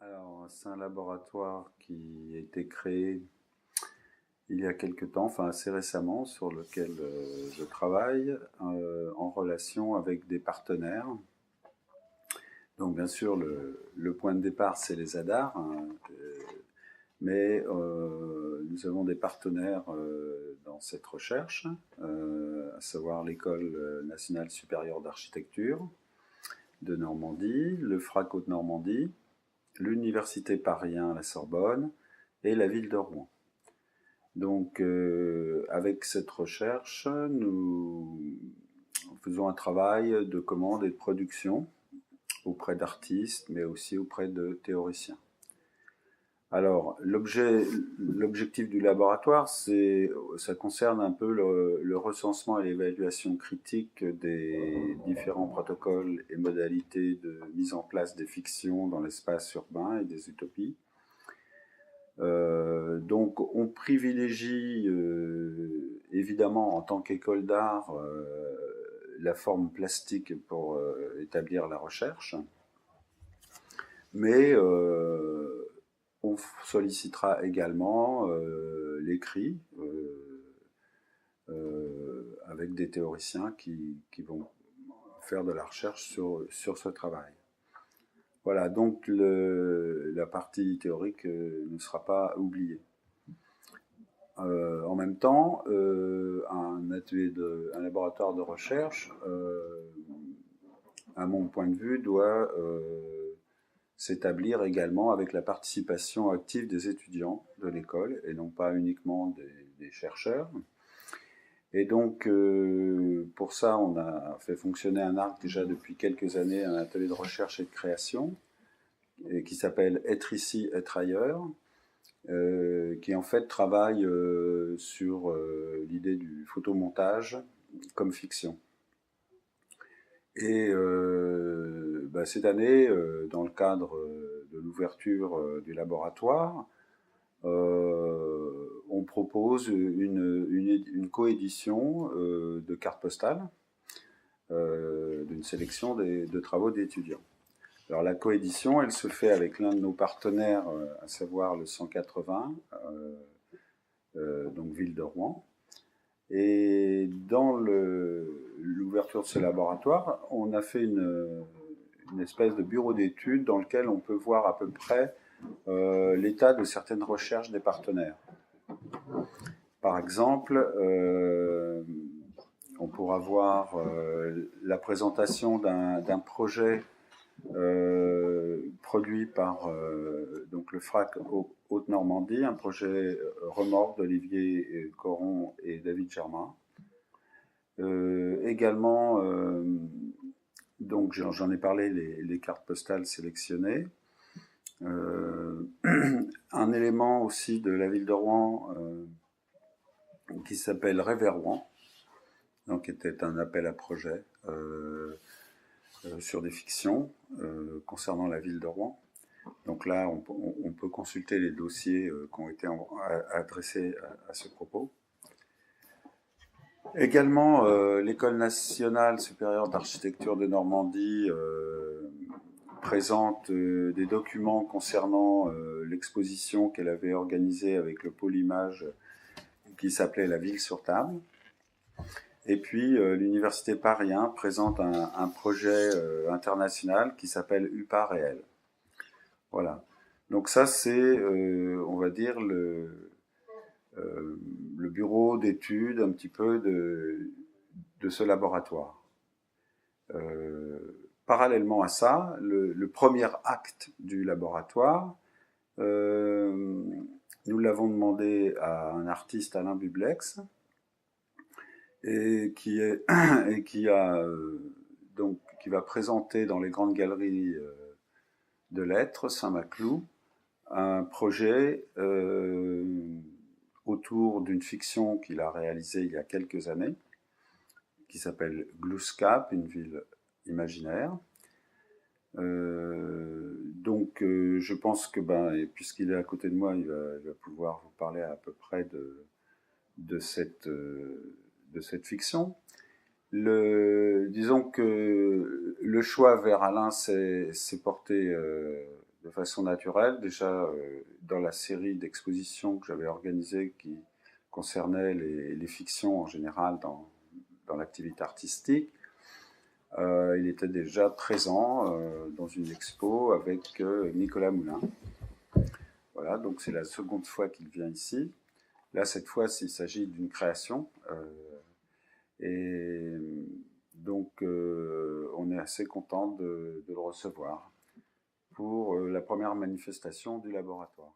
Alors, c'est un laboratoire qui a été créé il y a quelque temps, enfin assez récemment, sur lequel je travaille en relation avec des partenaires. Donc, bien sûr, le point de départ, c'est les ADAR, hein, mais nous avons des partenaires dans cette recherche, à savoir l'École nationale supérieure d'architecture de Normandie, le FRAC Haute-Normandie, l'Université Paris 1 à la Sorbonne et la ville de Rouen. Donc, avec cette recherche, nous faisons un travail de commande et de production auprès d'artistes, mais aussi auprès de théoriciens. Alors, l'objectif du laboratoire, ça concerne un peu le recensement et l'évaluation critique des différents protocoles et modalités de mise en place des fictions dans l'espace urbain et des utopies. Donc on privilégie évidemment en tant qu'école d'art la forme plastique pour établir la recherche, mais on sollicitera également l'écrit avec des théoriciens qui vont faire de la recherche sur ce travail. Voilà, donc la partie théorique ne sera pas oubliée. En même temps, un laboratoire de recherche, à mon point de vue, doit s'établir également avec la participation active des étudiants de l'école et non pas uniquement des chercheurs. Et donc, pour ça, on a fait fonctionner un ARC déjà depuis quelques années, un atelier de recherche et de création, qui s'appelle Être ici, être ailleurs, qui en fait travaille sur l'idée du photomontage comme fiction. Et cette année, dans le cadre de l'ouverture du laboratoire, on propose une coédition de cartes postales d'une sélection de travaux d'étudiants. Alors la coédition, elle se fait avec l'un de nos partenaires, à savoir le 180, donc ville de Rouen. Et dans l'ouverture de ce laboratoire, on a fait une espèce de bureau d'études dans lequel on peut voir à peu près l'état de certaines recherches des partenaires. Par exemple, on pourra voir la présentation d'un projet produit par donc le FRAC Haute-Normandie, un projet remorque d'Olivier Coron et David Germain. Également, donc j'en ai parlé, les cartes postales sélectionnées. Un élément aussi de la ville de Rouen qui s'appelle Rêve Rouen, donc qui était un appel à projet sur des fictions concernant la ville de Rouen. Donc là, on peut consulter les dossiers qui ont été adressés à ce propos. Également, l'École nationale supérieure d'architecture de Normandie présente des documents concernant l'exposition qu'elle avait organisée avec le pôle image qui s'appelait La ville sur table. Et puis, l'Université Paris 1 présente un projet international qui s'appelle UPA Réel. Voilà. Donc ça, c'est, on va dire, le bureau d'études un petit peu de ce laboratoire. Parallèlement à ça, le premier acte du laboratoire, nous l'avons demandé à un artiste, Alain Bublex, et qui va présenter dans les grandes galeries de lettres Saint-Maclou un projet autour d'une fiction qu'il a réalisée il y a quelques années, qui s'appelle Glooscap, une ville imaginaire. Je pense que, puisqu'il est à côté de moi, il va pouvoir vous parler à peu près de cette fiction. Disons que le choix vers Alain s'est porté de façon naturelle, déjà dans la série d'expositions que j'avais organisée qui concernait les fictions en général dans l'activité artistique. Il était déjà présent dans une expo avec Nicolas Moulin. Voilà, donc c'est la seconde fois qu'il vient ici. Là, cette fois, il s'agit d'une création. Et donc, on est assez content de le recevoir pour la première manifestation du laboratoire.